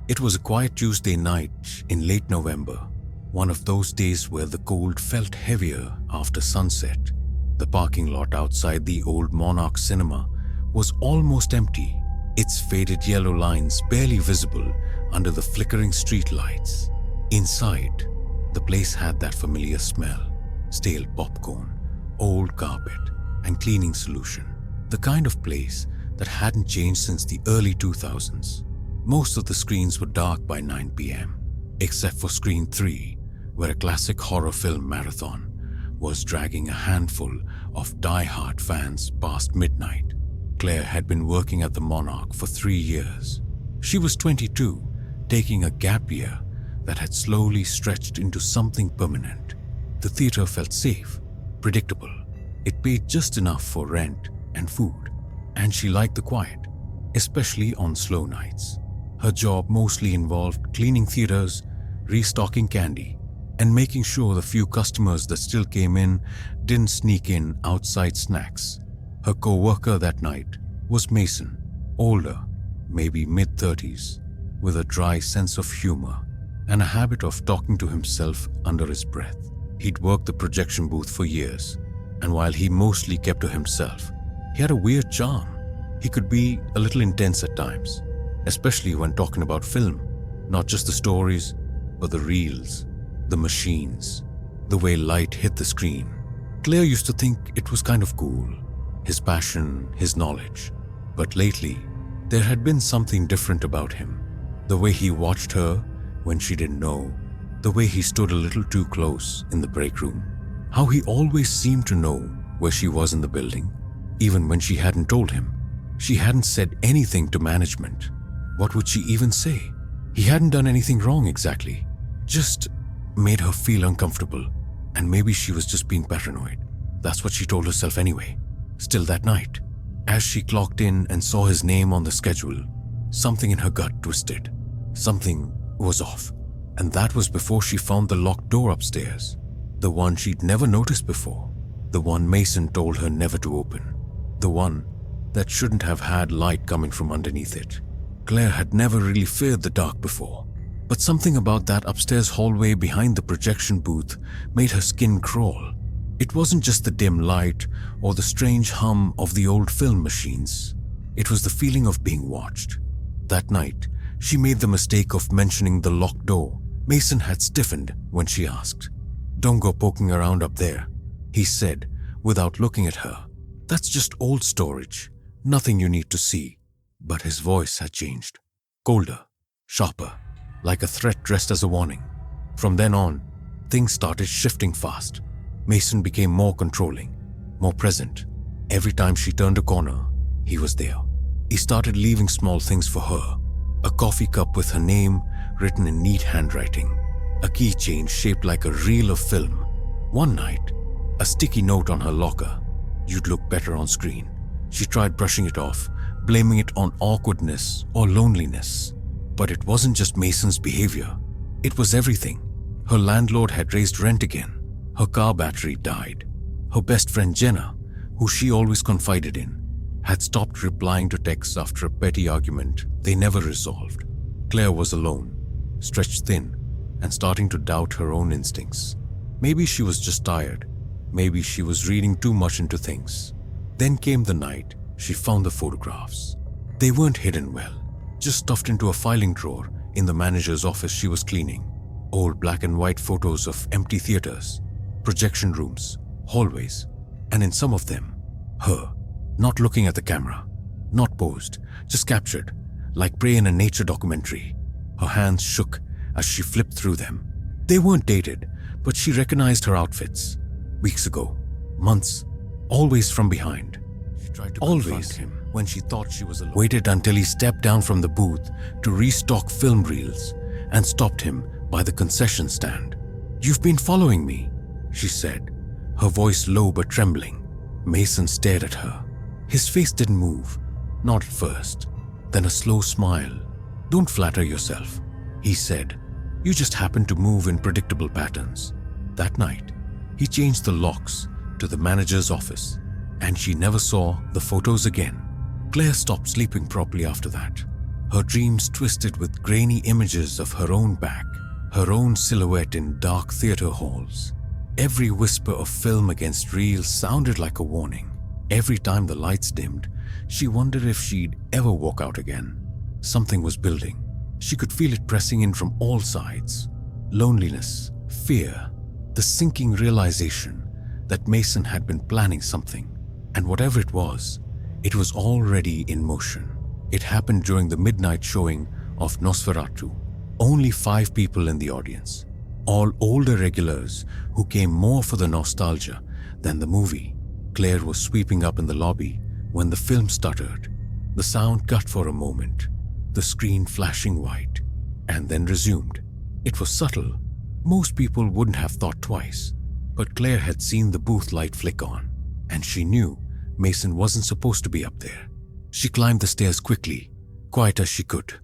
It was a quiet Tuesday night in late November, one of those days where the cold felt heavier after sunset. The parking lot outside the old Monarch Cinema was almost empty, its faded yellow lines barely visible under the flickering street lights. Inside, the place had that familiar smell: stale popcorn, old carpet, and cleaning solution. The kind of place that hadn't changed since the early 2000s. Most of the screens were dark by 9 p.m., except for screen 3, where a classic horror film marathon was dragging a handful of die-hard fans past midnight. Claire had been working at the Monarch for 3 years. She was 22, taking a gap year that had slowly stretched into something permanent. The theater felt safe, predictable. It paid just enough for rent and food, and she liked the quiet, especially on slow nights. Her job mostly involved cleaning theaters, restocking candy, and making sure the few customers that still came in didn't sneak in outside snacks. Her co-worker that night was Mason, older, maybe mid-30s, with a dry sense of humor and a habit of talking to himself under his breath. He'd worked the projection booth for years, and while he mostly kept to himself, he had a weird charm. He could be a little intense at times, especially when talking about film, not just the stories, but the reels, the machines, the way light hit the screen. Claire used to think it was kind of cool, his passion, his knowledge. But lately, there had been something different about him. The way he watched her when she didn't know, the way he stood a little too close in the break room, how he always seemed to know where she was in the building, even when she hadn't told him. She hadn't said anything to management. What would she even say? He hadn't done anything wrong exactly, just made her feel uncomfortable, and maybe she was just being paranoid. That's what she told herself anyway. Still that night, as she clocked in and saw his name on the schedule, something in her gut twisted. Something was off, and that was before she found the locked door upstairs, the one she'd never noticed before, the one Mason told her never to open, the one that shouldn't have had light coming from underneath it. Claire had never really feared the dark before, but something about that upstairs hallway behind the projection booth made her skin crawl. It wasn't just the dim light or the strange hum of the old film machines. It was the feeling of being watched. That night, she made the mistake of mentioning the locked door. Mason had stiffened when she asked. "Don't go poking around up there," he said without looking at her. "That's just old storage. Nothing you need to see." But his voice had changed. Colder, sharper, like a threat dressed as a warning. From then on, things started shifting fast. Mason became more controlling, more present. Every time she turned a corner, he was there. He started leaving small things for her. A coffee cup with her name written in neat handwriting. A keychain shaped like a reel of film. One night, a sticky note on her locker. "You'd look better on screen." She tried brushing it off, blaming it on awkwardness or loneliness. But it wasn't just Mason's behavior. It was everything. Her landlord had raised rent again. Her car battery died. Her best friend Jenna, who she always confided in, had stopped replying to texts after a petty argument they never resolved. Claire was alone, stretched thin, and starting to doubt her own instincts. Maybe she was just tired. Maybe she was reading too much into things. Then came the night she found the photographs. They weren't hidden well, just stuffed into a filing drawer in the manager's office she was cleaning. Old black and white photos of empty theaters, projection rooms, hallways, and in some of them, her, not looking at the camera, not posed, just captured, like prey in a nature documentary. Her hands shook as she flipped through them. They weren't dated, but she recognized her outfits. Weeks ago, months, always from behind. She tried to confront him when she thought she was alone. Waited until he stepped down from the booth to restock film reels and stopped him by the concession stand. "You've been following me," she said, her voice low but trembling. Mason stared at her. His face didn't move, not at first. Then a slow smile. "Don't flatter yourself," he said. "You just happen to move in predictable patterns." That night, he changed the locks to the manager's office, and she never saw the photos again. Claire stopped sleeping properly after that. her dreams twisted with grainy images of her own back, her own silhouette in dark theater halls. Every whisper of film against reel sounded like a warning. Every time the lights dimmed, she wondered if she'd ever walk out again. Something was building. She could feel it pressing in from all sides. Loneliness, fear, the sinking realization that Mason had been planning something. And whatever it was already in motion. It happened during the midnight showing of Nosferatu. Only 5 people in the audience. All older regulars who came more for the nostalgia than the movie. Claire was sweeping up in the lobby when the film stuttered. The sound cut for a moment, the screen flashing white, and then resumed. It was subtle. Most people wouldn't have thought twice, but Claire had seen the booth light flick on, and she knew Mason wasn't supposed to be up there. She climbed the stairs quickly, quiet as she could,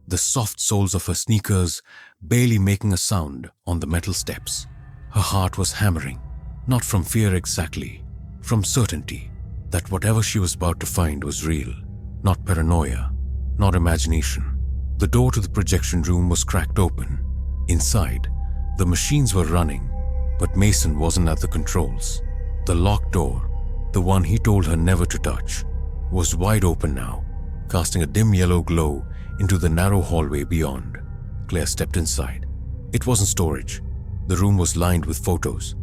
the soft soles of her sneakers barely making a sound on the metal steps. Her heart was hammering, not from fear exactly, from certainty that whatever she was about to find was real, not paranoia, not imagination. The door to the projection room was cracked open. Inside, the machines were running, but Mason wasn't at the controls. The locked door, the one he told her never to touch, was wide open now, casting a dim yellow glow into the narrow hallway beyond. Claire stepped inside. It wasn't storage. The room was lined with photos.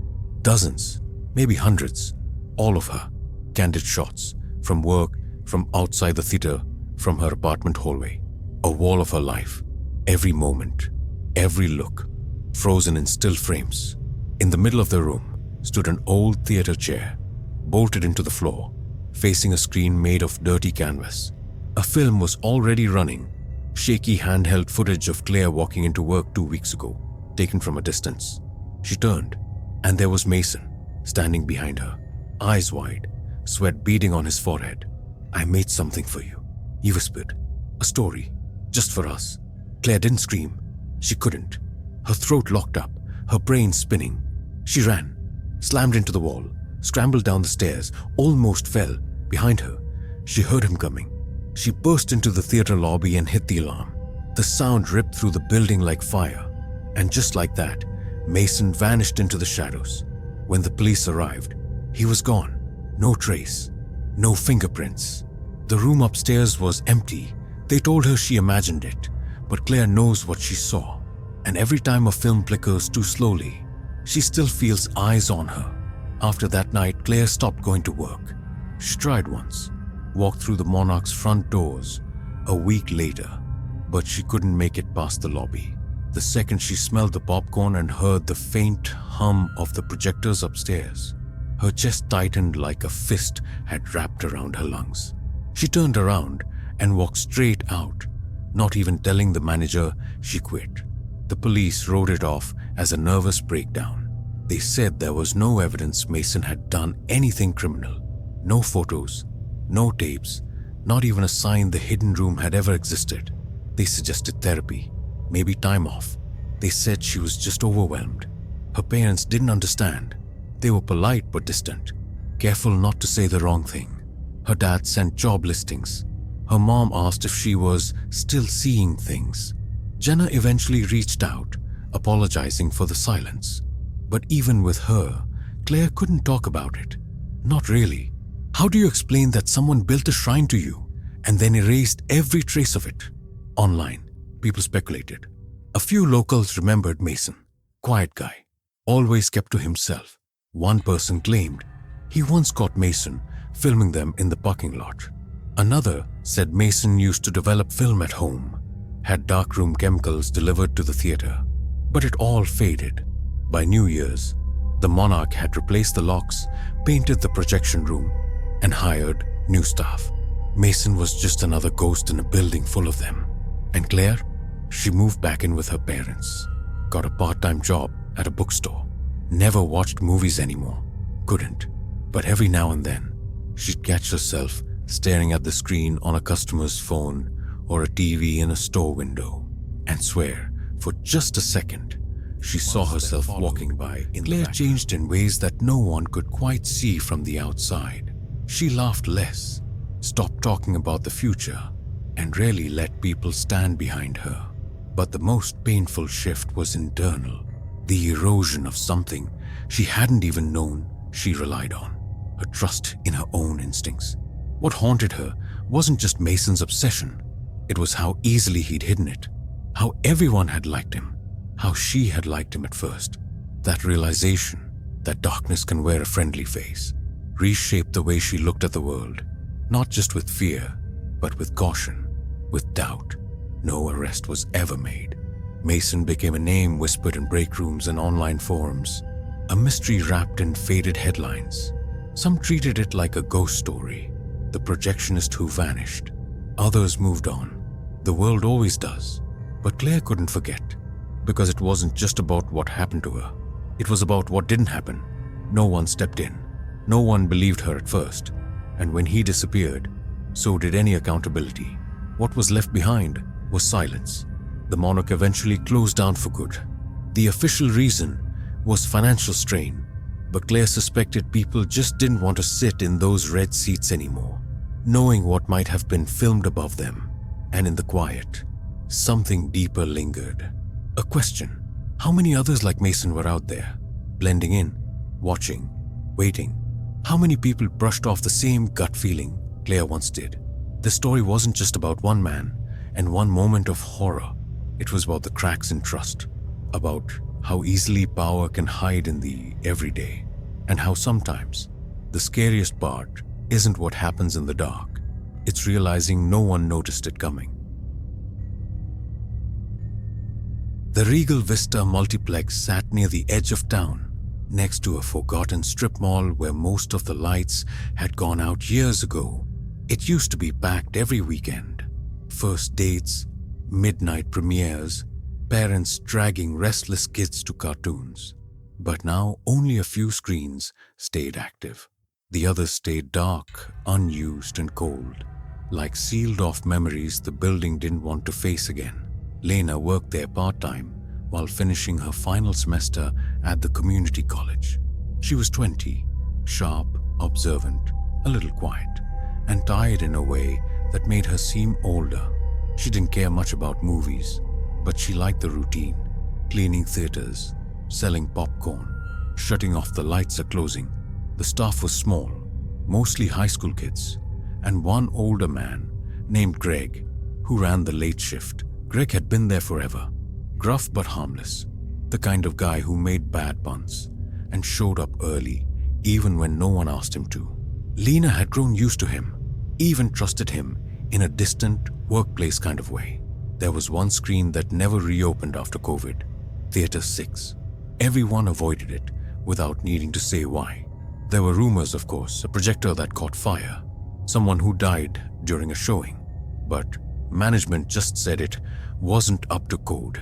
Dozens, maybe hundreds. All of her. Candid shots. From work, from outside the theater, from her apartment hallway. A wall of her life. Every moment. Every look. Frozen in still frames. In the middle of the room stood an old theater chair, bolted into the floor, facing a screen made of dirty canvas. A film was already running. Shaky handheld footage of Claire walking into work 2 weeks ago, taken from a distance. She turned, and there was Mason, standing behind her, eyes wide, sweat beading on his forehead. "I made something for you," he whispered. "A story, just for us." Claire didn't scream. She couldn't. Her throat locked up, her brain spinning. She ran, slammed into the wall, scrambled down the stairs, almost fell. Behind her, she heard him coming. She burst into the theater lobby and hit the alarm. The sound ripped through the building like fire. And just like that, Mason vanished into the shadows. When the police arrived, he was gone. No trace. No fingerprints. The room upstairs was empty. They told her she imagined it, but Claire knows what she saw. And every time a film flickers too slowly, she still feels eyes on her. After that night, Claire stopped going to work. She tried once. Walked through the Monarch's front doors a week later, but she couldn't make it past the lobby. The second she smelled the popcorn and heard the faint hum of the projectors upstairs, her chest tightened like a fist had wrapped around her lungs. She turned around and walked straight out, not even telling the manager she quit. The police wrote it off as a nervous breakdown. They said there was no evidence Mason had done anything criminal. No photos, no tapes, not even a sign the hidden room had ever existed. They suggested therapy, maybe time off. They said she was just overwhelmed. Her parents didn't understand. They were polite but distant, careful not to say the wrong thing. Her dad sent job listings. Her mom asked if she was still seeing things. Jenna eventually reached out, apologizing for the silence. But even with her, Claire couldn't talk about it. Not really. How do you explain that someone built a shrine to you and then erased every trace of it? Online, people speculated. A few locals remembered Mason. Quiet guy, always kept to himself. One person claimed he once caught Mason filming them in the parking lot. Another said Mason used to develop film at home, had darkroom chemicals delivered to the theater. But it all faded. By New Year's, the Monarch had replaced the locks, painted the projection room, and hired new staff. Mason was just another ghost in a building full of them. And Claire? She moved back in with her parents, got a part-time job at a bookstore, never watched movies anymore. Couldn't. But every now and then, she'd catch herself staring at the screen on a customer's phone or a TV in a store window and swear, for just a second, she saw herself walking by. Claire changed in ways that no one could quite see from the outside. She laughed less, stopped talking about the future, and rarely let people stand behind her. But the most painful shift was internal, the erosion of something she hadn't even known she relied on, her trust in her own instincts. What haunted her wasn't just Mason's obsession, it was how easily he'd hidden it, how everyone had liked him, how she had liked him at first. That realization that darkness can wear a friendly face reshaped the way she looked at the world, not just with fear, but with caution, with doubt. No arrest was ever made. Mason became a name whispered in break rooms and online forums, a mystery wrapped in faded headlines. Some treated it like a ghost story, the projectionist who vanished. Others moved on. The world always does. But Claire couldn't forget, because it wasn't just about what happened to her. It was about what didn't happen. No one stepped in. No one believed her at first. And when he disappeared, so did any accountability. What was left behind was silence. The monarch eventually closed down for good. The official reason was financial strain, but Claire suspected people just didn't want to sit in those red seats anymore, knowing what might have been filmed above them. And in the quiet, something deeper lingered. A question. How many others like Mason were out there, blending in, watching, waiting? How many people brushed off the same gut feeling Claire once did? The story wasn't just about one man and one moment of horror. It was about the cracks in trust, about how easily power can hide in the everyday, and how sometimes the scariest part isn't what happens in the dark. It's realizing no one noticed it coming. The Regal Vista multiplex sat near the edge of town, next to a forgotten strip mall where most of the lights had gone out years ago. It used to be packed every weekend. First dates, midnight premieres, parents dragging restless kids to cartoons. But now only a few screens stayed active. The others stayed dark, unused and cold, like sealed-off memories the building didn't want to face again. Lena worked there part-time while finishing her final semester at the community college. She was 20, sharp, observant, a little quiet, and tired in a way that made her seem older. She didn't care much about movies, but she liked the routine, cleaning theaters, selling popcorn, shutting off the lights at closing. The staff was small, mostly high school kids, and one older man named Greg, who ran the late shift. Greg had been there forever, gruff but harmless, the kind of guy who made bad puns and showed up early even when no one asked him to. Lena had grown used to him, even trusted him in a distant workplace kind of way. There was one screen that never reopened after COVID, Theater 6. Everyone avoided it without needing to say why. There were rumors, of course, a projector that caught fire, someone who died during a showing, but management just said it wasn't up to code.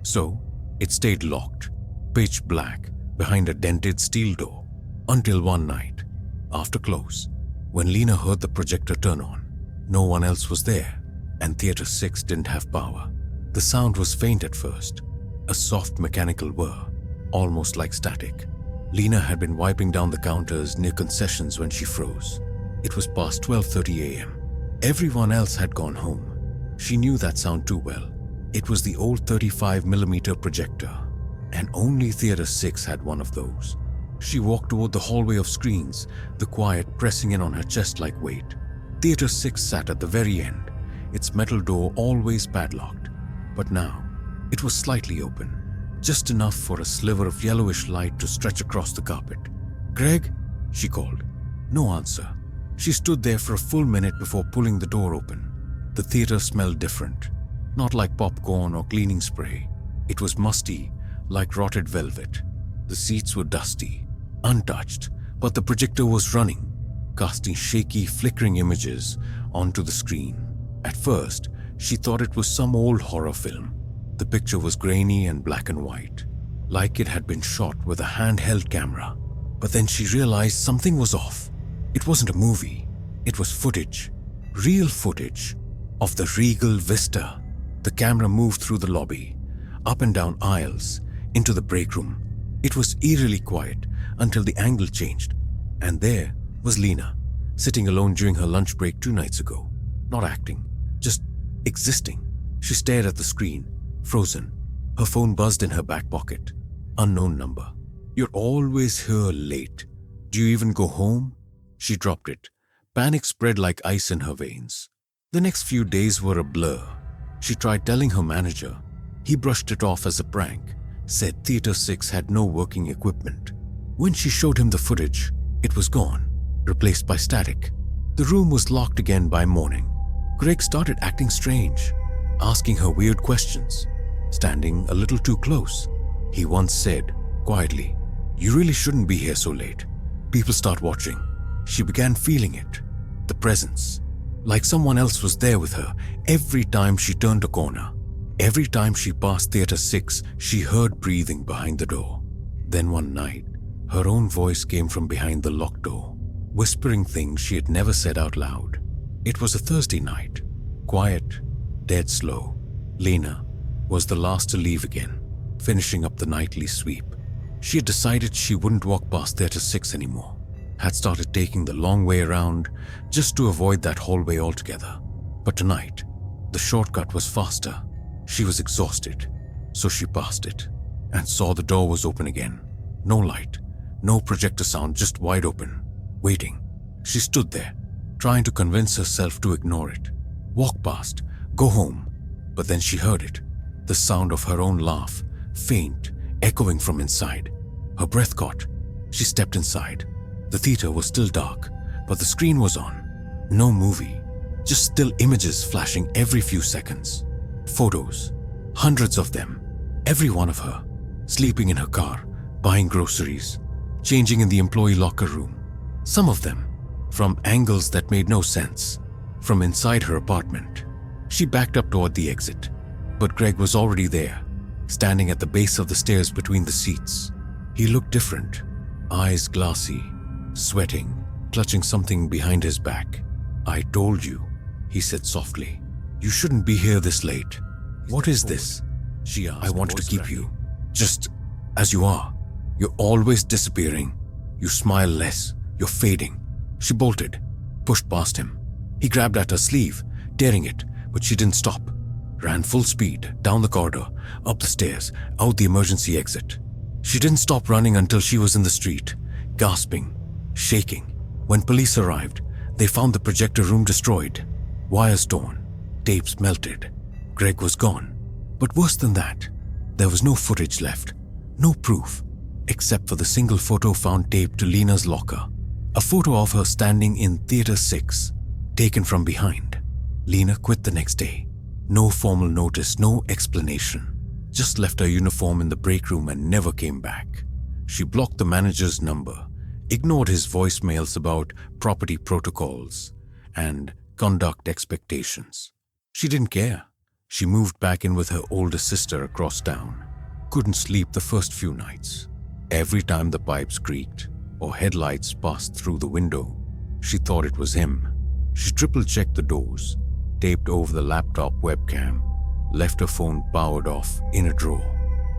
So it stayed locked, pitch black, behind a dented steel door, until one night, after close, when Lena heard the projector turn on. No one else was there, and Theater 6 didn't have power. The sound was faint at first, a soft mechanical whir, almost like static. Lena had been wiping down the counters near concessions when she froze. It was past 12:30 a.m. Everyone else had gone home. She knew that sound too well. It was the old 35mm projector, and only Theater 6 had one of those. She walked toward the hallway of screens, the quiet pressing in on her chest like weight. Theater 6 sat at the very end, its metal door always padlocked. But now, it was slightly open, just enough for a sliver of yellowish light to stretch across the carpet. "Greg?" she called. No answer. She stood there for a full minute before pulling the door open. The theater smelled different, not like popcorn or cleaning spray. It was musty, like rotted velvet. The seats were dusty, untouched, but the projector was running, casting shaky, flickering images onto the screen. At first, she thought it was some old horror film. The picture was grainy and black and white, like it had been shot with a handheld camera. But then she realized something was off. It wasn't a movie. It was footage, real footage, of the Regal Vista. The camera moved through the lobby, up and down aisles, into the break room. It was eerily quiet until the angle changed, and there was Lena, sitting alone during her lunch break 2 nights ago. Not acting, just existing. She stared at the screen, frozen. Her phone buzzed in her back pocket. Unknown number. You're always here late. Do you even go home? She dropped it. Panic spread like ice in her veins. The next few days were a blur. She tried telling her manager. He brushed it off as a prank, said Theatre 6 had no working equipment. When she showed him the footage, it was gone, replaced by static. The room was locked again by morning. Greg started acting strange, asking her weird questions, standing a little too close. He once said, quietly, "You really shouldn't be here so late." People start watching. She began feeling it, the presence, like someone else was there with her every time she turned a corner. Every time she passed Theatre 6, she heard breathing behind the door. Then one night, her own voice came from behind the locked door, whispering things she had never said out loud. It was a Thursday night, quiet, dead slow. Lena was the last to leave again, finishing up the nightly sweep. She had decided she wouldn't walk past Theatre 6 anymore, had started taking the long way around just to avoid that hallway altogether. But tonight, the shortcut was faster. She was exhausted, so she passed it and saw the door was open again. No light, no projector sound, just wide open, waiting. She stood there, trying to convince herself to ignore it. Walk past, go home. But then she heard it, the sound of her own laugh, faint, echoing from inside. Her breath caught. She stepped inside. The theater was still dark, but the screen was on. No movie, just still images flashing every few seconds. Photos, hundreds of them, every one of her, sleeping in her car, buying groceries, changing in the employee locker room. Some of them from angles that made no sense, from inside her apartment. She backed up toward the exit, but Greg was already there, standing at the base of the stairs between the seats. He looked different, eyes glassy, sweating, clutching something behind his back. "I told you," he said softly. "You shouldn't be here this late." "What is this?" she asked. "I wanted to keep you just as you are. You're always disappearing. You smile less. You're fading." She bolted, pushed past him. He grabbed at her sleeve, tearing it, but she didn't stop. Ran full speed, down the corridor, up the stairs, out the emergency exit. She didn't stop running until she was in the street, gasping, shaking. When police arrived, they found the projector room destroyed, wires torn, tapes melted. Greg was gone. But worse than that, there was no footage left, no proof, except for the single photo found taped to Lena's locker. A photo of her standing in Theatre 6, taken from behind. Lena quit the next day. No formal notice, no explanation. Just left her uniform in the break room and never came back. She blocked the manager's number, ignored his voicemails about property protocols and conduct expectations. She didn't care. She moved back in with her older sister across town. Couldn't sleep the first few nights. Every time the pipes creaked or headlights passed through the window, she thought it was him. She triple-checked the doors, taped over the laptop webcam, left her phone powered off in a drawer.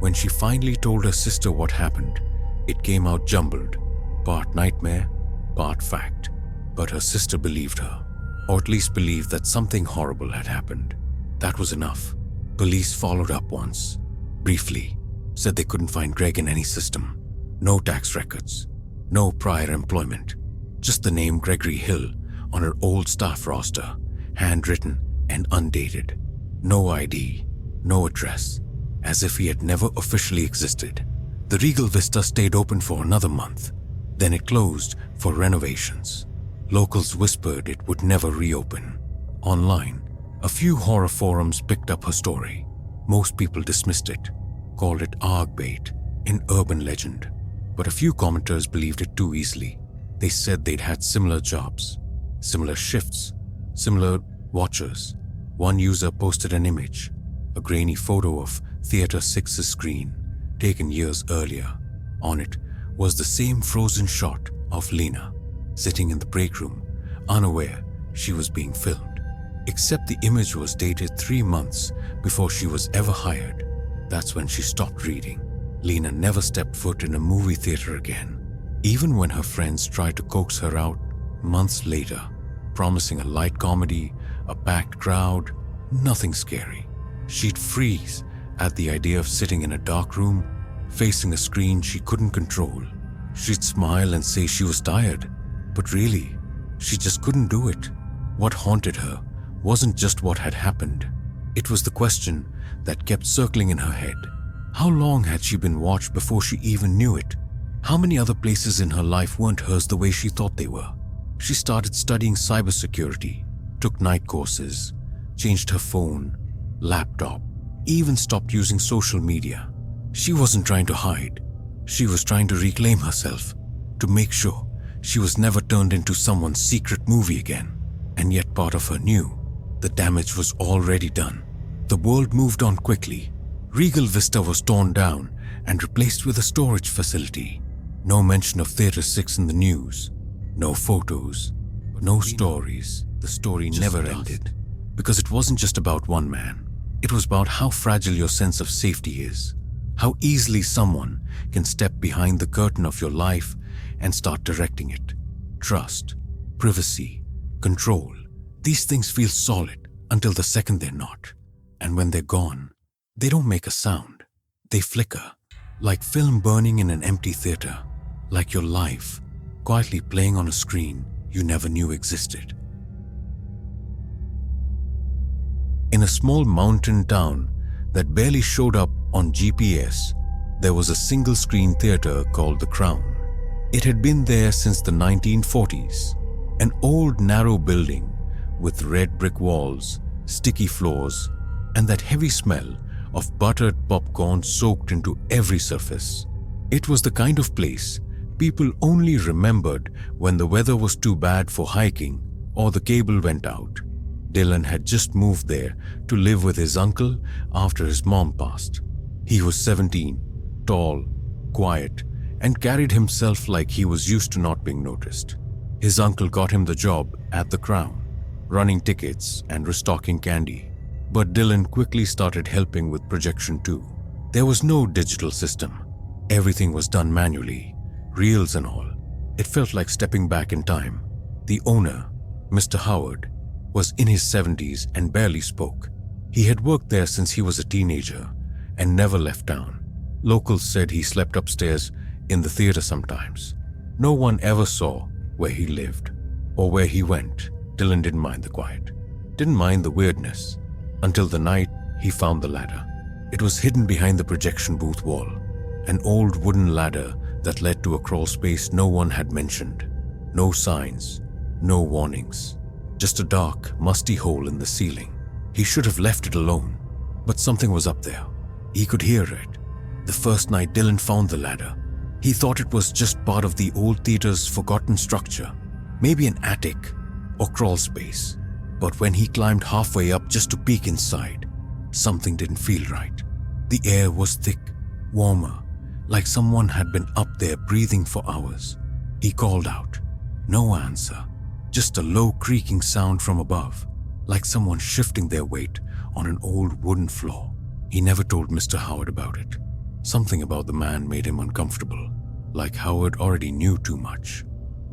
When she finally told her sister what happened, it came out jumbled, part nightmare, part fact. But her sister believed her, or at least believed that something horrible had happened. That was enough. Police followed up once, briefly, said they couldn't find Greg in any system. No tax records, no prior employment, just the name Gregory Hill on her old staff roster, handwritten and undated. No ID, no address, as if he had never officially existed. The Regal Vista stayed open for another month, then it closed for renovations. Locals whispered it would never reopen. Online, a few horror forums picked up her story. Most people dismissed it, called it arg bait, an urban legend. But a few commenters believed it too easily. They said they'd had similar jobs, similar shifts, similar watchers. One user posted an image, a grainy photo of Theatre 6's screen, taken years earlier. On it was the same frozen shot of Lena, sitting in the break room, unaware she was being filmed. Except the image was dated 3 months before she was ever hired. That's when she stopped reading. Lena never stepped foot in a movie theater again, even when her friends tried to coax her out months later, promising a light comedy, a packed crowd. nothing scary. She'd freeze at the idea of sitting in a dark room, facing a screen she couldn't control. She'd smile and say she was tired, but really, she just couldn't do it. What haunted her wasn't just what had happened. It was the question that kept circling in her head. How long had she been watched before she even knew it? How many other places in her life weren't hers the way she thought they were? She started studying cybersecurity, took night courses, changed her phone, laptop, even stopped using social media. She wasn't trying to hide. She was trying to reclaim herself, to make sure she was never turned into someone's secret movie again. And yet part of her knew the damage was already done. The world moved on quickly. Regal Vista was torn down and replaced with a storage facility. No mention of Theatre 6 in the news. No photos, no stories. The story never ended. Because it wasn't just about one man. It was about how fragile your sense of safety is. How easily someone can step behind the curtain of your life and start directing it. Trust, privacy, control. These things feel solid until the second they're not. And when they're gone, they don't make a sound. They flicker, like film burning in an empty theater, like your life quietly playing on a screen you never knew existed. In a small mountain town that barely showed up on GPS, there was a single-screen theater called The Crown. It had been there since the 1940s, an old narrow building with red brick walls, sticky floors, and that heavy smell of buttered popcorn soaked into every surface. It was the kind of place people only remembered when the weather was too bad for hiking or the cable went out. Dylan had just moved there to live with his uncle after his mom passed. He was 17, tall, quiet, and carried himself like he was used to not being noticed. His uncle got him the job at the Crown, running tickets and restocking candy. But Dylan quickly started helping with projection too. There was no digital system. Everything was done manually, reels and all. It felt like stepping back in time. The owner, Mr. Howard, was in his 70s and barely spoke. He had worked there since he was a teenager and never left town. Locals said he slept upstairs in the theater sometimes. No one ever saw where he lived or where he went. Dylan didn't mind the quiet, didn't mind the weirdness, until the night he found the ladder. It was hidden behind the projection booth wall, an old wooden ladder that led to a crawl space no one had mentioned. No signs, no warnings, just a dark, musty hole in the ceiling. He should have left it alone, but something was up there. He could hear it. The first night Dylan found the ladder, he thought it was just part of the old theater's forgotten structure, maybe an attic or crawl space. But when he climbed halfway up just to peek inside, something didn't feel right. The air was thick, warmer, like someone had been up there breathing for hours. He called out. No answer, just a low creaking sound from above, like someone shifting their weight on an old wooden floor. He never told Mr. Howard about it. Something about the man made him uncomfortable, like Howard already knew too much.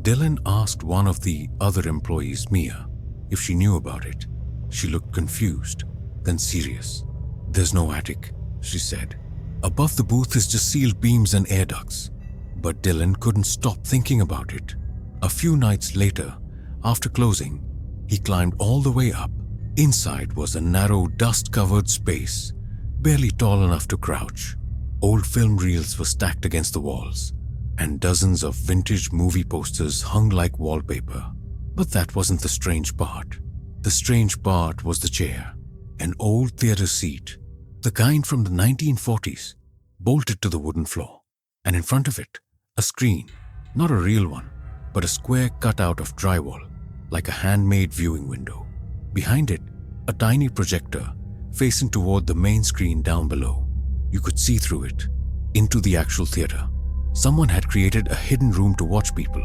Dylan asked one of the other employees, Mia, if she knew about it. She looked confused, then serious. There's no attic, she said. Above the booth is just sealed beams and air ducts. But Dylan couldn't stop thinking about it. A few nights later, after closing, he climbed all the way up. Inside was a narrow, dust-covered space, barely tall enough to crouch. Old film reels were stacked against the walls, and dozens of vintage movie posters hung like wallpaper. But that wasn't the strange part. The strange part was the chair, an old theater seat, the kind from the 1940s, bolted to the wooden floor, and in front of it, a screen, not a real one, but a square cutout of drywall, like a handmade viewing window. Behind it, a tiny projector facing toward the main screen down below. You could see through it, into the actual theater. Someone had created a hidden room to watch people,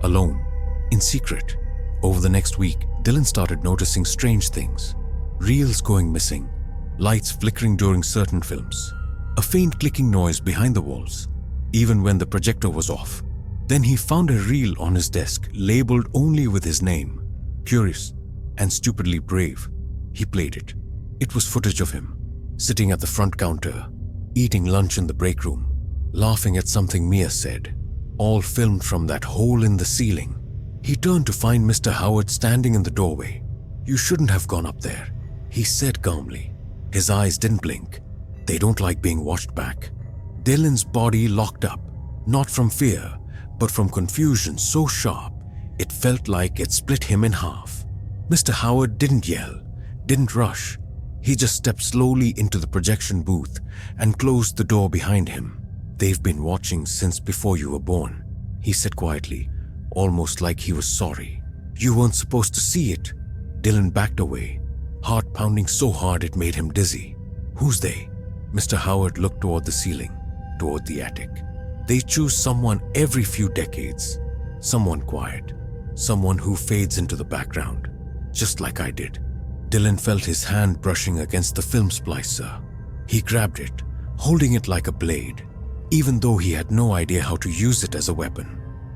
alone, in secret. Over the next week, Dylan started noticing strange things. Reels going missing, lights flickering during certain films, a faint clicking noise behind the walls, even when the projector was off. Then he found a reel on his desk labeled only with his name. Curious and stupidly brave, he played it. It was footage of him, sitting at the front counter, eating lunch in the break room, laughing at something Mia said, all filmed from that hole in the ceiling. He turned to find Mr. Howard standing in the doorway. "You shouldn't have gone up there," he said calmly. His eyes didn't blink. They don't like being watched back. Dylan's body locked up, not from fear, but from confusion so sharp, it felt like it split him in half. Mr. Howard didn't yell, didn't rush. He just stepped slowly into the projection booth and closed the door behind him. "They've been watching since before you were born," he said quietly, almost like he was sorry. "You weren't supposed to see it." Dylan backed away, heart pounding so hard it made him dizzy. "Who's they?" Mr. Howard looked toward the ceiling, toward the attic. "They choose someone every few decades. Someone quiet, someone who fades into the background, just like I did." Dylan felt his hand brushing against the film splicer. He grabbed it, holding it like a blade, even though he had no idea how to use it as a weapon.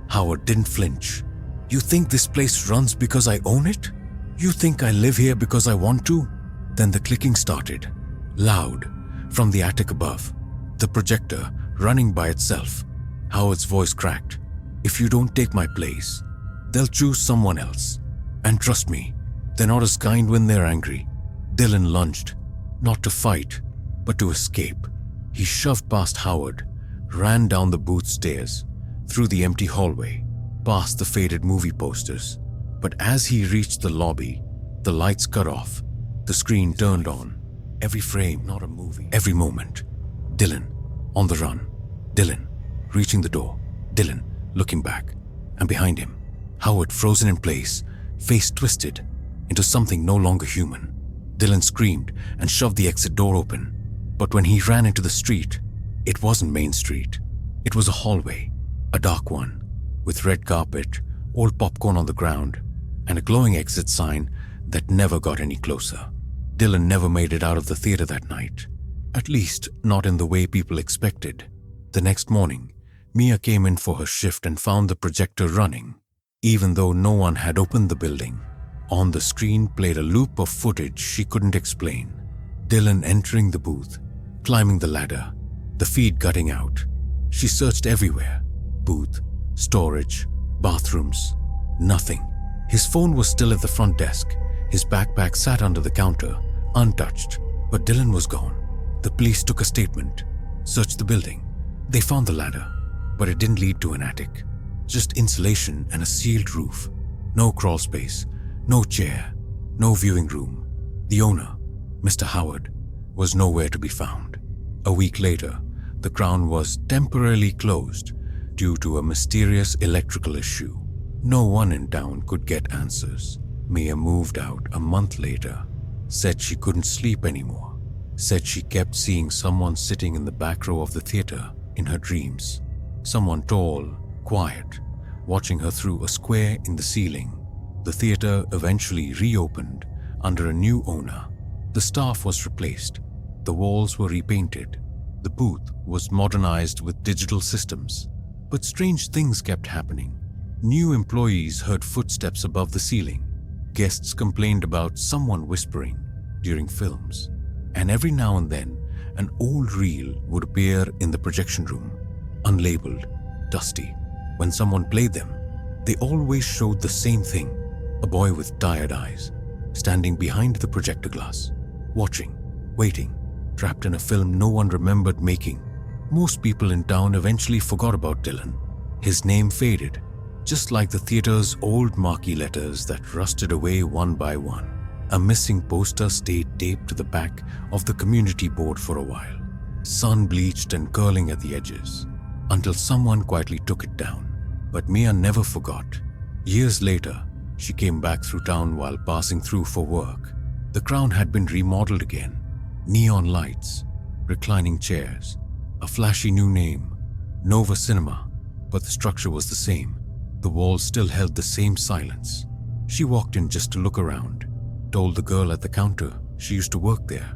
Howard didn't flinch. "You think this place runs because I own it? You think I live here because I want to?" Then the clicking started, loud, from the attic above, the projector running by itself. Howard's voice cracked. "If you don't take my place, they'll choose someone else. And trust me, they're not as kind when they're angry." Dylan lunged, not to fight, but to escape. He shoved past Howard, ran down the booth stairs, through the empty hallway, past the faded movie posters. But as he reached the lobby, the lights cut off, the screen turned on. Every frame, not a movie. Every moment. Dylan, on the run. Dylan, reaching the door. Dylan, looking back. And behind him, Howard frozen in place, face twisted into something no longer human. Dylan screamed and shoved the exit door open. But when he ran into the street, it wasn't Main Street. It was a hallway, a dark one, with red carpet, old popcorn on the ground, and a glowing exit sign that never got any closer. Dylan never made it out of the theater that night. At least, not in the way people expected. The next morning, Mia came in for her shift and found the projector running, even though no one had opened the building. On the screen played a loop of footage she couldn't explain. Dylan entering the booth, climbing the ladder, the feed cutting out. She searched everywhere. Booth, storage, bathrooms, nothing. His phone was still at the front desk. His backpack sat under the counter, untouched, but Dylan was gone. The police took a statement, searched the building. They found the ladder, but it didn't lead to an attic. Just insulation and a sealed roof. No crawl space, no chair, no viewing room. The owner, Mr. Howard, was nowhere to be found. A week later, the Crown was temporarily closed due to a mysterious electrical issue. No one in town could get answers. Mia moved out a month later, said she couldn't sleep anymore, said she kept seeing someone sitting in the back row of the theater in her dreams. Someone tall, quiet, watching her through a square in the ceiling. The theater eventually reopened under a new owner. The staff was replaced. The walls were repainted. The booth was modernized with digital systems. But strange things kept happening. New employees heard footsteps above the ceiling. Guests complained about someone whispering during films. And every now and then, an old reel would appear in the projection room, unlabeled, dusty. When someone played them, they always showed the same thing: a boy with tired eyes, standing behind the projector glass, watching, waiting, trapped in a film no one remembered making. Most people in town eventually forgot about Dylan. His name faded, just like the theater's old marquee letters that rusted away one by one. A missing poster stayed taped to the back of the community board for a while, sun-bleached and curling at the edges, until someone quietly took it down. But Mia never forgot. Years later, she came back through town while passing through for work. The Crown had been remodeled again. Neon lights, reclining chairs, a flashy new name, Nova Cinema, but the structure was the same. The walls still held the same silence. She walked in just to look around, told the girl at the counter she used to work there.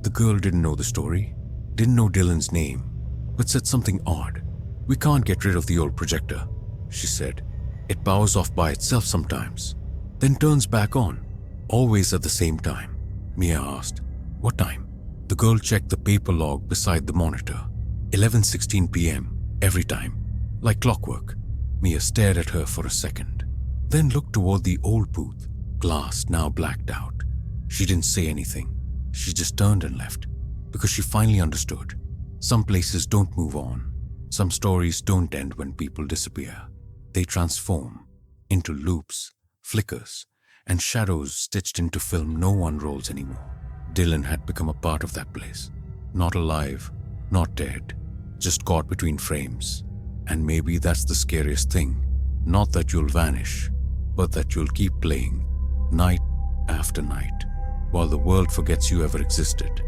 The girl didn't know the story, didn't know Dylan's name, but said something odd. "We can't get rid of the old projector," she said. "It powers off by itself sometimes, then turns back on, always at the same time." Mia asked, What time? The girl checked the paper log beside the monitor. 11:16 p.m. every time, like clockwork. Mia stared at her for a second, then looked toward the old booth, glass now blacked out. She didn't say anything. She just turned and left, because she finally understood. Some places don't move on. Some stories don't end when people disappear. They transform into loops, flickers, and shadows stitched into film no one rolls anymore. Dylan had become a part of that place. Not alive, not dead, just caught between frames. And maybe that's the scariest thing. Not that you'll vanish, but that you'll keep playing, night after night, while the world forgets you ever existed.